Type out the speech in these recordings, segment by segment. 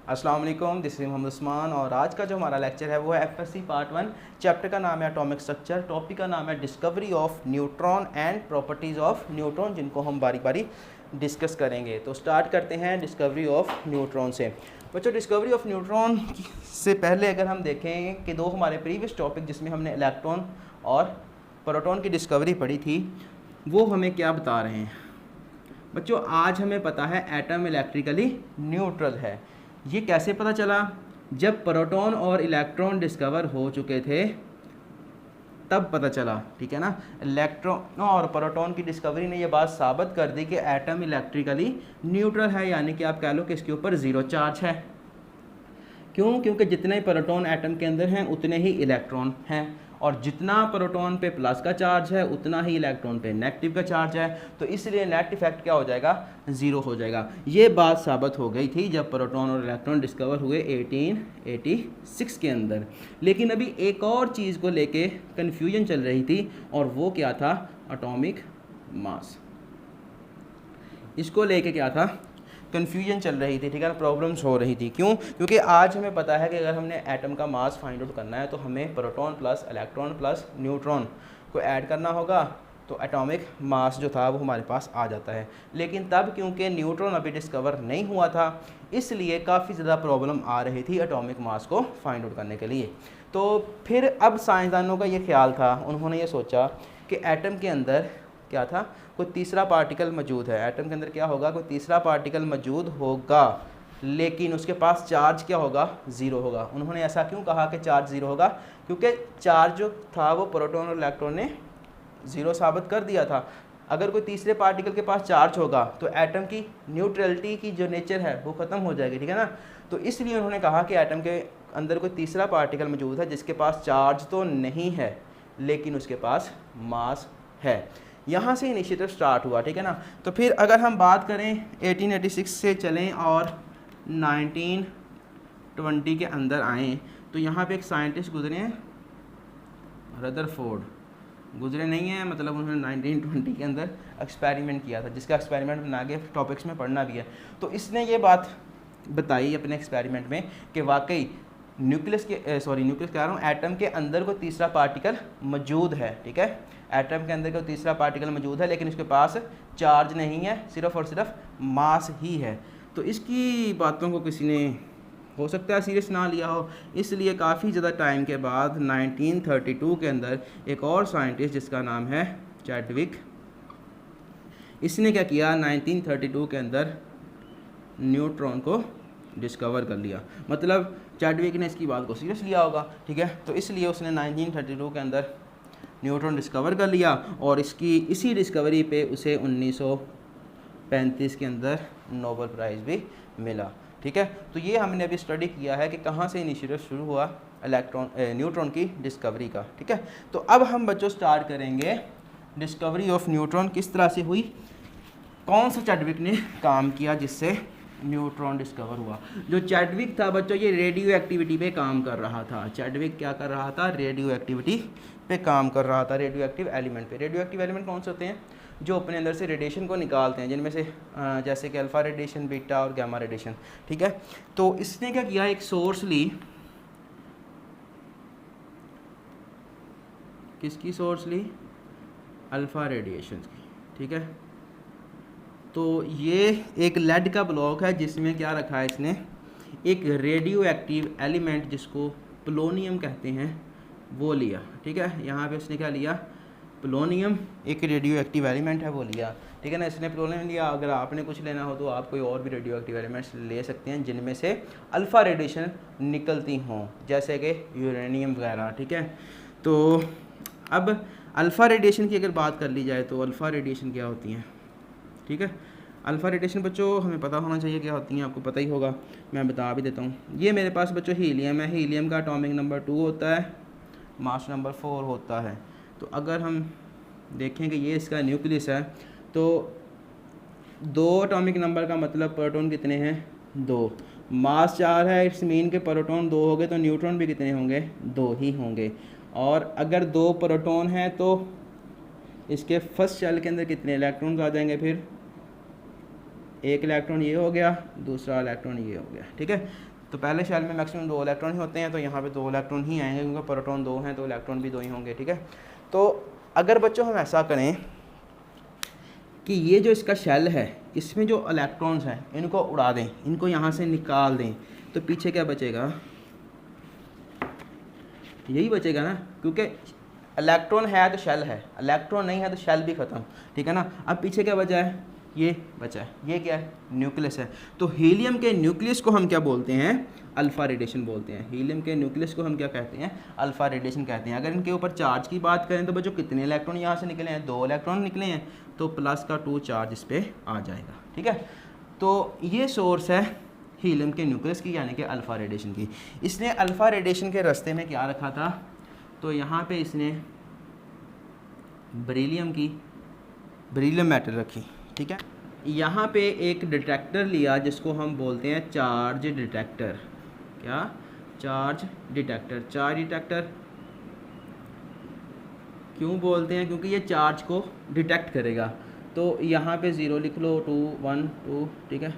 अस्सलाम वालेकुम, this is Mohammad Usman. और आज का जो हमारा लेक्चर है वो है एफएससी पार्ट 1। चैप्टर का नाम है एटॉमिक स्ट्रक्चर, टॉपिक का नाम है discovery of neutron and properties of neutron, जिनको हम बारी बारी डिस्कस करेंगे। तो स्टार्ट करते हैं डिस्कवरी ऑफ न्यूट्रॉन से। बच्चों, डिस्कवरी ऑफ न्यूट्रॉन से पहले अगर हम देखें कि दो हमारे प्रीवियस टॉपिक जिसमें हमने इलेक्ट्रॉन और प्रोटॉन की डिस्कवरी पढ़ी थी, वो हमें क्या बता रहे हैं। बच्चों, आज हमें पता है एटम इलेक्ट्रिकली न्यूट्रल है। ये कैसे पता चला? जब प्रोटॉन और इलेक्ट्रॉन डिस्कवर हो चुके थे तब पता चला, ठीक है ना। इलेक्ट्रॉन और प्रोटॉन की डिस्कवरी ने ये बात साबित कर दी कि एटम इलेक्ट्रिकली न्यूट्रल है, यानी कि आप कह लो कि इसके ऊपर ज़ीरो चार्ज है। क्यों? क्योंकि जितने प्रोटॉन एटम के अंदर हैं उतने ही इलेक्ट्रॉन हैं, और जितना प्रोटॉन पे प्लस का चार्ज है उतना ही इलेक्ट्रॉन पे नेगेटिव का चार्ज है। तो इसलिए नेट इफेक्ट क्या हो जाएगा? ज़ीरो हो जाएगा। ये बात साबित हो गई थी जब प्रोटॉन और इलेक्ट्रॉन डिस्कवर हुए 1886 के अंदर। लेकिन अभी एक और चीज़ को लेके कन्फ्यूजन चल रही थी, और वो क्या था? Atomic mass. इसको लेके क्या था? कन्फ्यूजन चल रही थी, ठीक है ना, प्रॉब्लम्स हो रही थी। क्यों? क्योंकि आज हमें पता है कि अगर हमने एटम का मास फाइंड आउट करना है तो हमें proton plus electron plus neutron को ऐड करना होगा, तो एटॉमिक मास जो था वो हमारे पास आ जाता है। लेकिन तब क्योंकि न्यूट्रॉन अभी डिस्कवर नहीं हुआ था, इसलिए काफ़ी ज़्यादा प्रॉब्लम आ रही थी एटॉमिक मास को फाइंड आउट करने के लिए। तो फिर अब साइंसदानों का ये ख्याल था, उन्होंने ये सोचा कि एटम के अंदर क्या था? कोई तीसरा पार्टिकल मौजूद है। एटम के अंदर क्या होगा? कोई तीसरा पार्टिकल मौजूद होगा, लेकिन उसके पास चार्ज क्या होगा? ज़ीरो होगा। उन्होंने ऐसा क्यों कहा कि चार्ज ज़ीरो होगा? क्योंकि चार्ज जो था वो प्रोटॉन और इलेक्ट्रॉन ने ज़ीरो साबित कर दिया था। अगर कोई तीसरे पार्टिकल के पास चार्ज होगा तो एटम की न्यूट्रलिटी की जो नेचर है वो ख़त्म हो जाएगी, ठीक है ना। तो इसलिए उन्होंने कहा कि एटम के अंदर कोई तीसरा पार्टिकल मौजूद है जिसके पास चार्ज तो नहीं है लेकिन उसके पास मास है। यहाँ से इनिशिएटिव स्टार्ट हुआ, ठीक है ना। तो फिर अगर हम बात करें 1886 से चलें और 1920 के अंदर आएँ, तो यहाँ पे एक साइंटिस्ट गुजरे हैं, रदरफोर्ड। गुजरे नहीं हैं, मतलब उन्होंने 1920 के अंदर एक्सपेरिमेंट किया था, जिसका एक्सपेरिमेंट बना के टॉपिक्स में पढ़ना भी है। तो इसने ये बात बताई अपने एक्सपेरिमेंट में कि वाकई न्यूक्लियस कह रहा हूँ, एटम के अंदर कोई तीसरा पार्टिकल मौजूद है, ठीक है। एटम के अंदर कोई तीसरा पार्टिकल मौजूद है लेकिन उसके पास चार्ज नहीं है, सिर्फ और सिर्फ मास ही है। तो इसकी बातों को किसी ने हो सकता है सीरियस ना लिया हो, इसलिए काफ़ी ज़्यादा टाइम के बाद 1932 के अंदर एक और साइंटिस्ट जिसका नाम है चैडविक, इसने क्या किया? 1932 के अंदर न्यूट्रॉन को डिस्कवर कर लिया। मतलब चैडविक ने इसकी बात को सीरियस लिया होगा, ठीक है। तो इसलिए उसने 1932 के अंदर न्यूट्रॉन डिस्कवर कर लिया, और इसी डिस्कवरी पे उसे 1935 के अंदर नोबेल प्राइज़ भी मिला, ठीक है। तो ये हमने अभी स्टडी किया है कि कहाँ से इनिशिएटिव शुरू हुआ न्यूट्रॉन की डिस्कवरी का, ठीक है। तो अब हम बच्चों स्टार्ट करेंगे डिस्कवरी ऑफ न्यूट्रॉन किस तरह से हुई, कौन सा चैडविक ने काम किया जिससे न्यूट्रॉन डिस्कवर हुआ। जो चैडविक था बच्चों, ये रेडियो एक्टिविटी पे काम कर रहा था। चैडविक क्या कर रहा था? रेडियो एक्टिविटी पे काम कर रहा था, रेडियो एक्टिव एलिमेंट पे। रेडियो एक्टिव एलिमेंट कौन से होते हैं? जो अपने अंदर से रेडिएशन को निकालते हैं, जिनमें से जैसे कि अल्फ़ा रेडिएशन, बीटा और गामा रेडिएशन, ठीक है। तो इसने क्या किया? एक सोर्स ली। किसकी सोर्स ली? अल्फ़ा रेडिएशन की, ठीक है। तो ये एक लेड का ब्लॉक है जिसमें क्या रखा है इसने? एक रेडियो एक्टिव एलिमेंट जिसको पोलोनियम कहते हैं वो लिया, ठीक है। यहाँ पे उसने क्या लिया? पोलोनियम, एक रेडियो एक्टिव एलिमेंट है वो लिया, ठीक है ना। इसने पोलोनियम लिया। अगर आपने कुछ लेना हो तो आप कोई और भी रेडियो एक्टिव एलिमेंट्स ले सकते हैं जिनमें से अल्फ़ा रेडिएशन निकलती हों, जैसे कि यूरेनियम वगैरह, ठीक है। तो अब अल्फ़ा रेडिएशन की अगर बात कर ली जाए तो अल्फ़ा रेडिएशन क्या होती हैं, ठीक है। अल्फ़ा रेडिएशन बच्चों हमें पता होना चाहिए क्या होती हैं, आपको पता ही होगा, मैं बता भी देता हूँ। ये मेरे पास बच्चों हीलियम है। हीलियम का एटॉमिक नंबर 2 होता है, मास नंबर 4 होता है। तो अगर हम देखें कि ये इसका न्यूक्लियस है, तो 2 एटॉमिक नंबर का मतलब प्रोटॉन कितने हैं? 2। मास 4 है, इट्स मीन के प्रोटॉन 2 हो गए, तो न्यूट्रॉन भी कितने होंगे? 2 ही होंगे। और अगर 2 प्रोटॉन हैं तो इसके फर्स्ट शेल के अंदर कितने इलेक्ट्रॉन्स आ जाएंगे? फिर एक इलेक्ट्रॉन ये हो गया, दूसरा इलेक्ट्रॉन ये हो गया, ठीक है। तो पहले शेल में मैक्सिमम 2 इलेक्ट्रॉन ही होते हैं, तो यहाँ पे 2 इलेक्ट्रॉन ही आएंगे क्योंकि प्रोटॉन 2 हैं तो इलेक्ट्रॉन भी 2 ही होंगे, ठीक है। तो अगर बच्चों हम ऐसा करें कि ये जो इसका शेल है इसमें जो इलेक्ट्रॉन्स हैं इनको उड़ा दें, इनको यहाँ से निकाल दें, तो पीछे क्या बचेगा, यही बचेगा ना, क्योंकि इलेक्ट्रॉन है तो शेल है, इलेक्ट्रॉन नहीं है तो शेल भी ख़त्म, ठीक है ना। अब पीछे क्या बचा है, ये बचा है, ये क्या है, न्यूक्लियस है। तो हीलियम के न्यूक्लियस को हम क्या बोलते हैं, अल्फ़ा रेडिएशन बोलते हैं। हीलियम के न्यूक्लियस को हम क्या कहते हैं, अल्फ़ा रेडिएशन कहते हैं। अगर इनके ऊपर चार्ज की बात करें तो बच्चों कितने इलेक्ट्रॉन यहाँ से निकले हैं, 2 इलेक्ट्रॉन निकले हैं, तो प्लस का 2 चार्ज इस पर आ जाएगा, ठीक है। तो ये सोर्स है हीलियम के न्यूक्लियस की, यानी कि अल्फ़ा रेडिएशन की। इसने अल्फ़ा रेडिएशन के रास्ते में क्या रखा था, तो यहाँ पे इसने बेरिलियम मेटल रखी, ठीक है। यहाँ पे एक डिटेक्टर लिया जिसको हम बोलते हैं चार्ज डिटेक्टर। क्या, चार्ज डिटेक्टर। चार्ज डिटेक्टर क्यों बोलते हैं, क्योंकि ये चार्ज को डिटेक्ट करेगा। तो यहाँ पे 0 लिख लो, 2 1 2, ठीक है,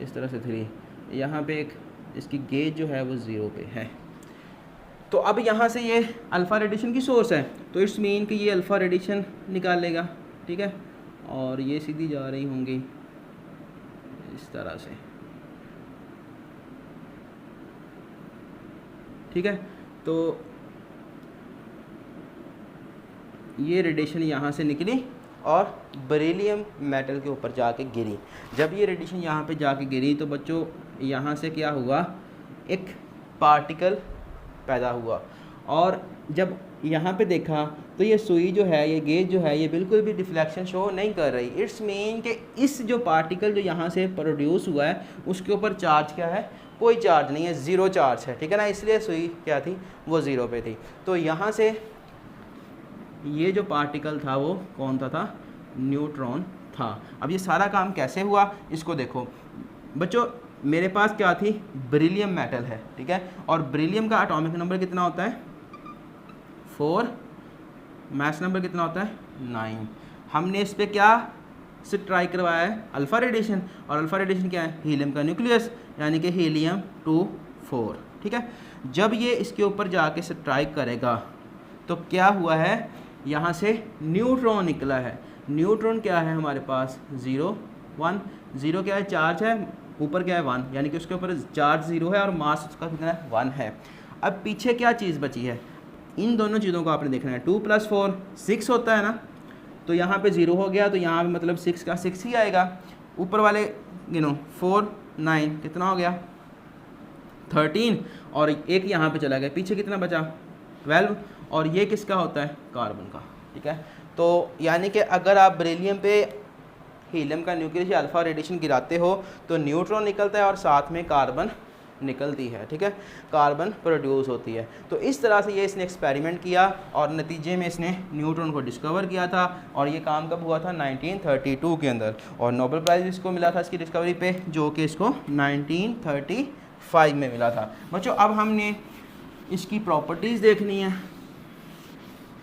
इस तरह से 3। यहाँ पे एक इसकी गेज जो है वो 0 पे है। तो अब यहाँ से ये अल्फ़ा रेडिएशन की सोर्स है, तो इट्स मीन कि ये अल्फ़ा रेडिएशन निकालेगा, ठीक है। और ये सीधी जा रही होंगी इस तरह से, ठीक है। तो ये रेडिएशन यहाँ से निकली और बेरिलियम मेटल के ऊपर जाके गिरी। जब ये रेडिएशन यहाँ पे जाके गिरी तो बच्चों यहाँ से क्या हुआ, एक पार्टिकल पैदा हुआ। और जब यहाँ पे देखा तो ये सुई जो है, ये गेज जो है, ये बिल्कुल भी डिफ्लेक्शन शो नहीं कर रही। इट्स मीन कि इस जो पार्टिकल जो यहाँ से प्रोड्यूस हुआ है उसके ऊपर चार्ज क्या है, कोई चार्ज नहीं है, 0 चार्ज है, ठीक है ना। इसलिए सुई क्या थी, वो 0 पे थी। तो यहाँ से ये जो पार्टिकल था वो कौन सा था, न्यूट्रॉन था। अब ये सारा काम कैसे हुआ, इसको देखो बच्चों। मेरे पास क्या थी, बेरिलियम मेटल है, ठीक है। और बेरिलियम का एटॉमिक नंबर कितना होता है, 4, मास नंबर कितना होता है, 9। हमने इस पर क्या से ट्राई करवाया है, अल्फ़ा रेडिएशन। और अल्फ़ा रेडिएशन क्या है, हीलियम का न्यूक्लियस, यानी कि हीलियम 2 4, ठीक है। जब ये इसके ऊपर जाके स्ट्राइक करेगा तो क्या हुआ है, यहाँ से न्यूट्रॉन निकला है। न्यूट्रॉन क्या है हमारे पास, 0 1। 0 क्या है, चार्ज है, ऊपर क्या है 1, यानी कि उसके ऊपर चार्ज 0 है और मास उसका कितना है, 1 है। अब पीछे क्या चीज़ बची है, इन दोनों चीज़ों को आपने देखना है। 2 + 4 6 होता है ना, तो यहाँ पे 0 हो गया, तो यहाँ पे मतलब 6 का 6 ही आएगा। ऊपर वाले 4 9 कितना हो गया, 13। और एक यहाँ पे चला गया, पीछे कितना बचा, 12। और ये किसका होता है, कार्बन का, ठीक है। तो यानी कि अगर आप बेरिलियम पे हीलियम का न्यूक्लियस या अल्फ़ा रेडिएशन गिराते हो तो न्यूट्रॉन निकलता है और साथ में कार्बन निकलती है, ठीक है, कार्बन प्रोड्यूस होती है। तो इस तरह से ये इसने एक्सपेरिमेंट किया और नतीजे में इसने न्यूट्रॉन को डिस्कवर किया था। और ये काम कब हुआ था, 1932 के अंदर। और नोबेल प्राइज़ इसको मिला था इसकी डिस्कवरी पे, जो कि इसको 1935 में मिला था। बच्चों अब हमने इसकी प्रॉपर्टीज़ देखनी है,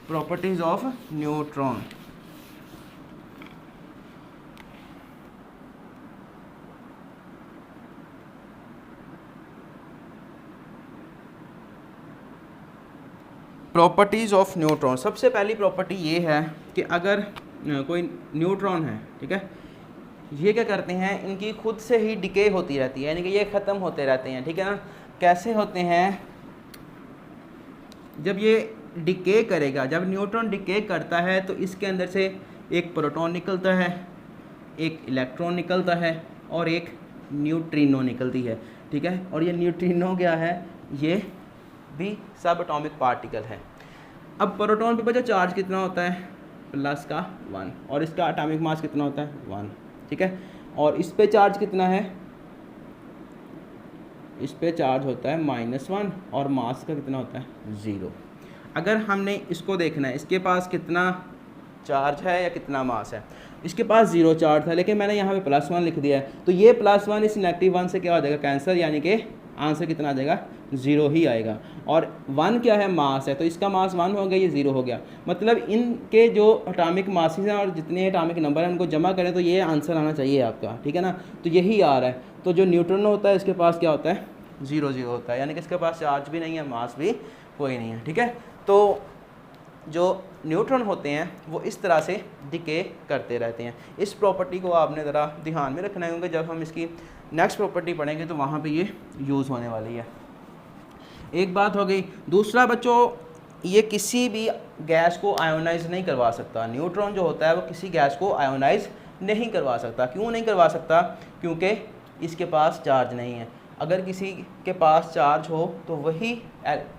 properties of neutron. Properties of neutron. सबसे पहली प्रॉपर्टी ये है कि अगर कोई न्यूट्रॉन है, ठीक है, ये क्या करते हैं, इनकी खुद से ही डिके होती रहती है, यानी कि ये ख़त्म होते रहते हैं, ठीक है ना। कैसे होते हैं, जब ये डिके करेगा, जब न्यूट्रॉन डिके करता है तो इसके अंदर से एक प्रोटॉन निकलता है, एक इलेक्ट्रॉन निकलता है और एक न्यूट्रिनो निकलती है, ठीक है। और ये न्यूट्रिनो क्या है, ये भी सब एटॉमिक पार्टिकल है। अब प्रोटॉन पे बचा चार्ज कितना होता है, प्लस का 1, और इसका एटॉमिक मास कितना होता है, 1, ठीक है। और इस पे चार्ज कितना है, इस पे चार्ज होता है -1 और मास का कितना होता है, 0। अगर हमने इसको देखना है, इसके पास कितना चार्ज है या कितना मास है, इसके पास 0 चार्ज था, लेकिन मैंने यहाँ पे +1 लिख दिया है, तो ये +1 इस -1 से क्या हो जाएगा, कैंसर, यानी कि आंसर कितना आ जाएगा, 0 ही आएगा। और 1 क्या है, मास है, तो इसका मास 1 हो गया, ये 0 हो गया। मतलब इनके जो एटॉमिक मासेस हैं और जितने एटॉमिक नंबर हैं उनको जमा करें तो ये आंसर आना चाहिए आपका, ठीक है ना। तो यही आ रहा है। तो जो न्यूट्रॉन होता है इसके पास क्या होता है, 0 0 होता है, यानी कि इसके पास चार्ज भी नहीं है, मास भी कोई नहीं है, ठीक है। तो जो न्यूट्रॉन होते हैं वो इस तरह से डिके करते रहते हैं। इस प्रॉपर्टी को आपने ज़रा ध्यान में रखना है, क्योंकि जब हम इसकी नेक्स्ट प्रॉपर्टी पढ़ेंगे तो वहाँ पे ये यूज़ होने वाली है। एक बात हो गई। दूसरा बच्चों, ये किसी भी गैस को आयोनाइज नहीं करवा सकता। न्यूट्रॉन जो होता है वो किसी गैस को आयोनाइज नहीं करवा सकता। क्यों नहीं करवा सकता, क्योंकि इसके पास चार्ज नहीं है। अगर किसी के पास चार्ज हो तो वही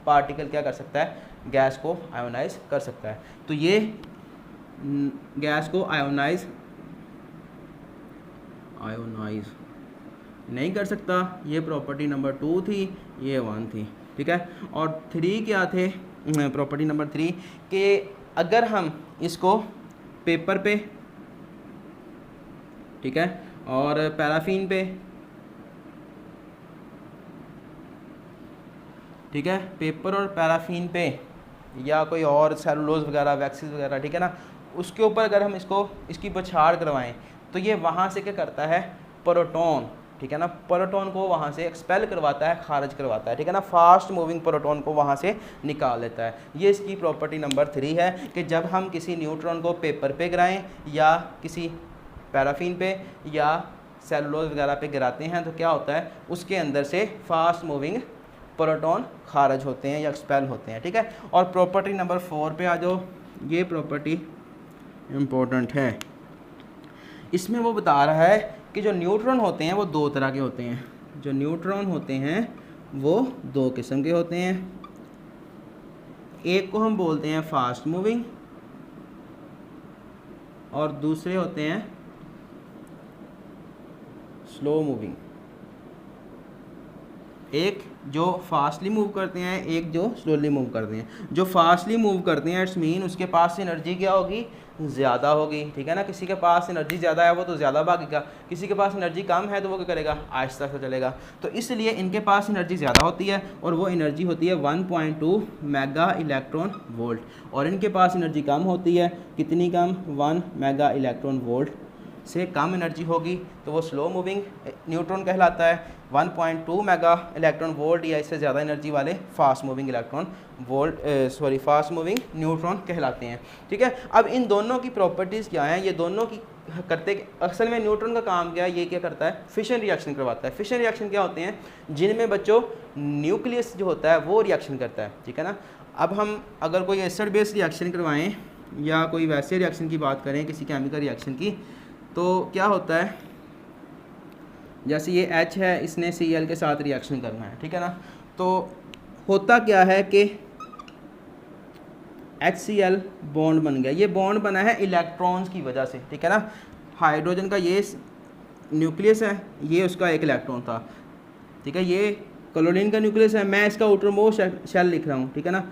पार्टिकल क्या कर सकता है, गैस को आयोनाइज कर सकता है। तो ये गैस को आयोनाइज नहीं कर सकता। ये प्रॉपर्टी नंबर 2 थी, ये 1 थी, ठीक है। और 3 क्या थे, प्रॉपर्टी नंबर 3 कि अगर हम इसको पेपर पे, ठीक है, और पैराफिन पे, ठीक है, पेपर और पैराफिन पे या कोई और सेलुलोज वगैरह, वैक्सीज वगैरह, ठीक है ना, उसके ऊपर अगर हम इसकी बौछार करवाएं तो ये वहाँ से क्या करता है, प्रोटॉन, ठीक है ना, प्रोटॉन को वहाँ से एक्सपेल करवाता है, खारिज करवाता है, ठीक है ना, फास्ट मूविंग प्रोटॉन को वहाँ से निकाल लेता है। ये इसकी प्रॉपर्टी नंबर 3 है कि जब हम किसी न्यूट्रॉन को पेपर पे गिराएं या किसी पैराफिन पे या सेलुलोज वगैरह पे गिराते हैं तो क्या होता है, उसके अंदर से फास्ट मूविंग प्रोटॉन खारिज होते हैं या एक्सपेल होते हैं, ठीक है। और प्रॉपर्टी नंबर 4 पे आ जाओ। ये प्रॉपर्टी इम्पोर्टेंट है। इसमें वो बता रहा है कि जो न्यूट्रॉन होते हैं वो 2 तरह के होते हैं। जो न्यूट्रॉन होते हैं वो 2 किस्म के होते हैं। एक को हम बोलते हैं फास्ट मूविंग और दूसरे होते हैं स्लो मूविंग। एक जो फास्टली मूव करते हैं, एक जो स्लोली मूव करते हैं। जो फास्टली मूव करते हैं इट्स मीन उसके पास एनर्जी क्या होगी, ज़्यादा होगी, ठीक है ना। किसी के पास एनर्जी ज़्यादा है वो तो ज़्यादा भागेगा, किसी के पास एनर्जी कम है तो वो क्या करेगा, आहिस्ता से चलेगा। तो इसलिए इनके पास एनर्जी ज़्यादा होती है और वो एनर्जी होती है 1.2 मेगा इलेक्ट्रॉन वोल्ट। और इनके पास एनर्जी कम होती है, कितनी कम, 1 मेगा इलेक्ट्रॉन वोल्ट से कम एनर्जी होगी तो वो स्लो मूविंग न्यूट्रॉन कहलाता है। 1.2 मेगा इलेक्ट्रॉन वोल्ट या इससे ज़्यादा एनर्जी वाले fast moving fast moving neutron कहलाते हैं, ठीक है। अब इन दोनों की प्रॉपर्टीज़ क्या हैं, ये दोनों की करते, असल में न्यूट्रॉन का काम क्या है, ये क्या करता है, फिशन रिएक्शन करवाता है। फिशन रिएक्शन क्या होते हैं, जिनमें बच्चों न्यूक्लियस जो होता है वो रिएक्शन करता है, ठीक है ना। अब हम अगर कोई एसिड बेस रिएक्शन करवाएं या कोई वैसे रिएक्शन की बात करें, किसी केमिकल रिएक्शन की, तो क्या होता है, जैसे ये H है, इसने Cl के साथ रिएक्शन करना है, ठीक है ना। तो होता क्या है कि HCl बॉन्ड बन गया। ये बॉन्ड बना है इलेक्ट्रॉन्स की वजह से, ठीक है ना। हाइड्रोजन का ये न्यूक्लियस है, ये उसका एक इलेक्ट्रॉन था, ठीक है। ये क्लोरीन का न्यूक्लियस है, मैं इसका आउटरमोस्ट शेल लिख रहा हूँ, ठीक है ना।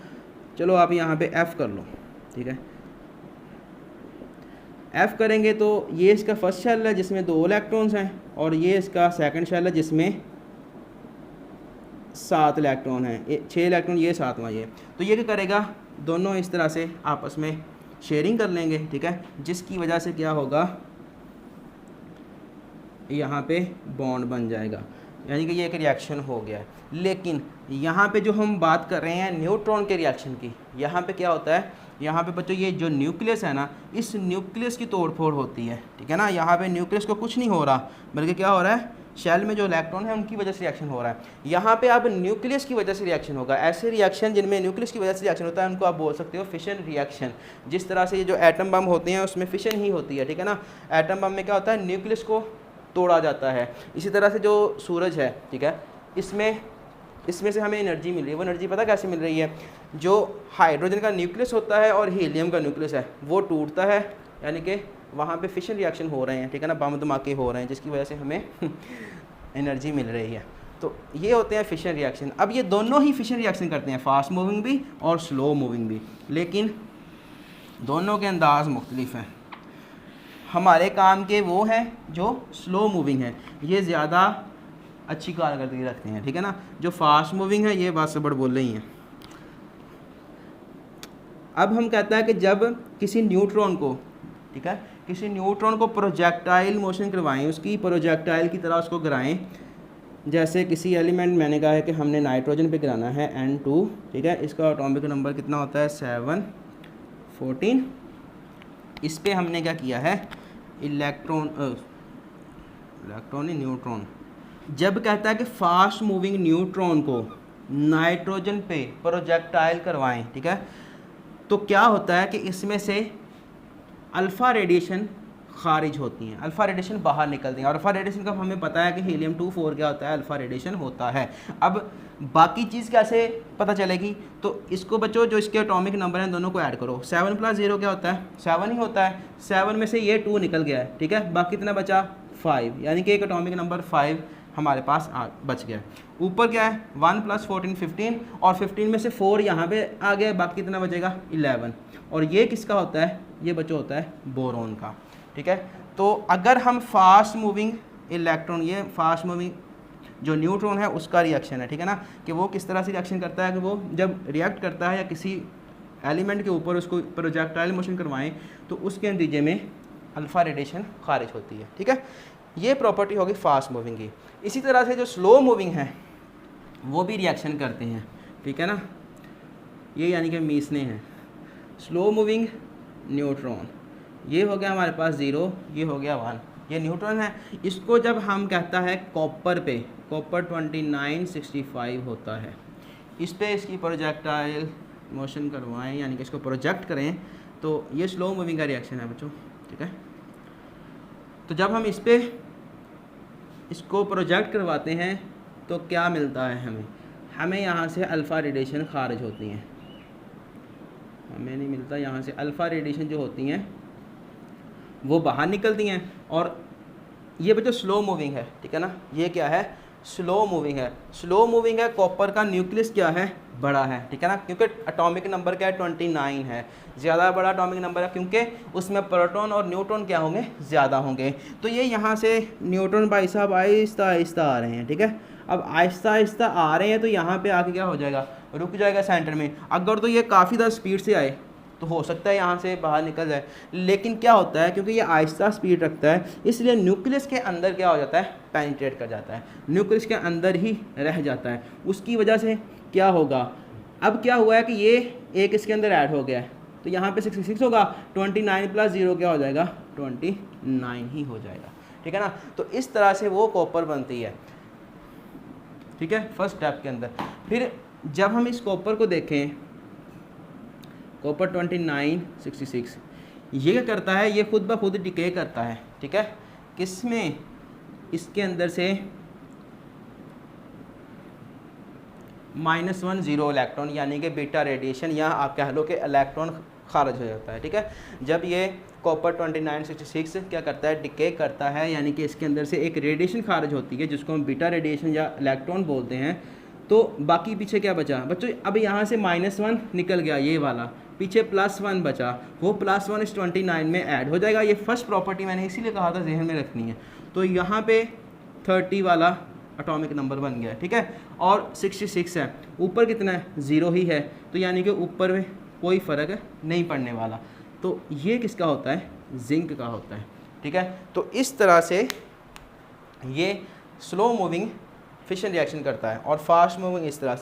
चलो आप यहाँ पे F कर लो, ठीक है। F करेंगे तो ये इसका फर्स्ट शेल है जिसमें 2 इलेक्ट्रॉन्स हैं और ये इसका सेकंड शेल है जिसमें 7 इलेक्ट्रॉन हैं, 6 इलेक्ट्रॉन ये 7वां ये। तो ये क्या करेगा, दोनों इस तरह से आपस में शेयरिंग कर लेंगे, ठीक है, जिसकी वजह से क्या होगा, यहाँ पे बॉन्ड बन जाएगा, यानी कि ये एक रिएक्शन हो गया है। लेकिन यहाँ पे जो हम बात कर रहे हैं न्यूट्रॉन के रिएक्शन की, यहाँ पे क्या होता है, यहाँ पे बच्चों ये जो न्यूक्लियस है ना, इस न्यूक्लियस की तोड़फोड़ होती है, ठीक है ना। यहाँ पे न्यूक्लियस को कुछ नहीं हो रहा, बल्कि क्या हो रहा है, शेल में जो इलेक्ट्रॉन है उनकी वजह से रिएक्शन हो रहा है। यहाँ पे अब न्यूक्लियस की वजह से रिएक्शन होगा। ऐसे रिएक्शन जिनमें न्यूक्लियस की वजह से रिएक्शन होता है उनको आप बोल सकते हो फिशन रिएक्शन। जिस तरह से ये जो एटम बम होते हैं उसमें फिशन ही होती है, ठीक है ना। एटम बम में क्या होता है, न्यूक्लियस को तोड़ा जाता है। इसी तरह से जो सूरज है, ठीक है, इसमें से हमें एनर्जी मिल रही है। वो एनर्जी पता कैसे मिल रही है, जो हाइड्रोजन का न्यूक्लियस होता है और हीलियम का न्यूक्लियस है वो टूटता है, यानी कि वहाँ पे फिशन रिएक्शन हो रहे हैं, ठीक है ना, बम धमाके हो रहे हैं जिसकी वजह से हमें एनर्जी मिल रही है। तो ये होते हैं फिशन रिएक्शन। अब ये दोनों ही फिशन रिएक्शन करते हैं, फास्ट मूविंग भी और स्लो मूविंग भी, लेकिन दोनों के अंदाज मुख्तलिफ हैं। हमारे काम के वो हैं जो स्लो मूविंग है, ये ज़्यादा अच्छी कारकर्दगी रखते हैं, ठीक है ना। जो फास्ट मूविंग है ये बात से बड़ बोल रही हैं। अब हम कहता है कि जब किसी न्यूट्रॉन को, ठीक है, किसी न्यूट्रॉन को प्रोजेक्टाइल मोशन करवाएं, उसकी प्रोजेक्टाइल की तरह उसको गिराएं, जैसे किसी एलिमेंट मैंने कहा है कि हमने नाइट्रोजन पे गिराना है N2, ठीक है, इसका एटॉमिक नंबर कितना होता है 714। इस पे हमने क्या किया है न्यूट्रॉन। जब कहता है कि फास्ट मूविंग न्यूट्रॉन को नाइट्रोजन पे प्रोजेक्टाइल करवाएं, ठीक है, तो क्या होता है कि इसमें से अल्फ़ा रेडिएशन खारिज होती हैं, अल्फ़ा रेडिएशन बाहर निकलती हैं। और अल्फ़ा रेडिएशन का हमें पता है कि हीलियम-24 क्या होता है, अल्फ़ा रेडिएशन होता है। अब बाकी चीज़ कैसे पता चलेगी, तो इसको बच्चों जो इसके एटॉमिक नंबर हैं दोनों को ऐड करो। 7 + 0 क्या होता है 7 ही होता है। 7 में से ये 2 निकल गया है, ठीक है, बाकी कितना बचा 5, यानी कि एक एटॉमिक नंबर 5 हमारे पास बच गया। ऊपर क्या है 1 + 14 15, और 15 में से 4 यहाँ पे आ गया, बाकी कितना बचेगा 11। और ये किसका होता है, ये बच्चों होता है बोरॉन का, ठीक है। तो अगर हम फास्ट मूविंग इलेक्ट्रॉन, ये फास्ट मूविंग जो न्यूट्रॉन है उसका रिएक्शन है, ठीक है ना, कि वो किस तरह से रिएक्शन करता है, कि वो जब रिएक्ट करता है या किसी एलिमेंट के ऊपर उसको प्रोजेक्टाइल मोशन करवाएं तो उसके नतीजे में अल्फ़ा रेडिएशन खारिज होती है, ठीक है। ये प्रॉपर्टी होगी फास्ट मूविंग की। इसी तरह से जो स्लो मूविंग है वो भी रिएक्शन करते हैं, ठीक है ना, ये यानी कि मीसने हैं। स्लो मूविंग न्यूट्रॉन, ये हो गया हमारे पास 0, ये हो गया 1, ये न्यूट्रॉन है। इसको जब हम कहता है कॉपर पे, कॉपर 2965 होता है, इस पे इसकी प्रोजेक्टाइल मोशन करवाएं, यानी कि इसको प्रोजेक्ट करें, तो ये स्लो मूविंग का रिएक्शन है बच्चों, ठीक है। तो जब हम इस पे इसको प्रोजेक्ट करवाते हैं तो क्या मिलता है हमें यहाँ से अल्फ़ा रेडिएशन खारिज होती हैं, हमें नहीं मिलता, यहाँ से अल्फ़ा रेडिएशन जो होती हैं वो बाहर निकलती हैं। और ये बच्चों स्लो मूविंग है, ठीक है ना, ये क्या है स्लो मूविंग है। स्लो मूविंग है, कॉपर का न्यूक्लियस क्या है बड़ा है, ठीक है ना, क्योंकि एटॉमिक नंबर क्या है 29 है, ज़्यादा बड़ा एटॉमिक नंबर है, क्योंकि उसमें प्रोटॉन और न्यूट्रॉन क्या होंगे ज़्यादा होंगे। तो ये यहाँ से न्यूट्रॉन भाई साहब आहिस्ता आहिस्ता आ रहे हैं, ठीक है। अब आहिस्ता आहिस्ता आ रहे हैं तो यहाँ पे आके क्या हो जाएगा, रुक जाएगा सेंटर में। अगर तो ये काफ़ी ज़्यादा स्पीड से आए तो हो सकता है यहाँ से बाहर निकल जाए, लेकिन क्या होता है क्योंकि ये आहिस्ता स्पीड रखता है इसलिए न्यूक्लियस के अंदर क्या हो जाता है पेनिट्रेट कर जाता है, न्यूक्लियस के अंदर ही रह जाता है। उसकी वजह से क्या होगा, अब क्या हुआ है कि ये एक इसके अंदर ऐड हो गया है, तो यहाँ पे 66 होगा, 29 + 0 क्या हो जाएगा 29 ही हो जाएगा, ठीक है ना। तो इस तरह से वो कॉपर बनती है, ठीक है, फर्स्ट स्टेप के अंदर। फिर जब हम इस कॉपर को देखें, कॉपर 2966, ये क्या करता है, ये खुद ब खुद डिके करता है, ठीक है, किसमें, इसके अंदर से -1 0 इलेक्ट्रॉन, यानी कि बीटा रेडिएशन, या आप कह लो कि इलेक्ट्रॉन खारिज हो जाता है, ठीक है। जब ये कॉपर 2966 क्या करता है डिके करता है, यानी कि इसके अंदर से एक रेडिएशन खारिज होती है जिसको हम बीटा रेडिएशन या इलेक्ट्रॉन बोलते हैं। तो बाकी पीछे क्या बचा बच्चों, अब यहाँ से -1 निकल गया ये वाला, पीछे +1 बचा, वो +1 इस 29 में ऐड हो जाएगा। ये फर्स्ट प्रॉपर्टी मैंने इसीलिए कहा था जहन में रखनी है। तो यहाँ पे 30 वाला एटॉमिक नंबर बन गया, ठीक है, और 66 है, ऊपर कितना है 0 ही है, तो यानी कि ऊपर में कोई फ़र्क नहीं पड़ने वाला। तो ये किसका होता है, जिंक का होता है, ठीक है। तो इस तरह से ये स्लो मूविंग फिशन रिएक्शन करता है और फास्ट मूविंग इस तरह से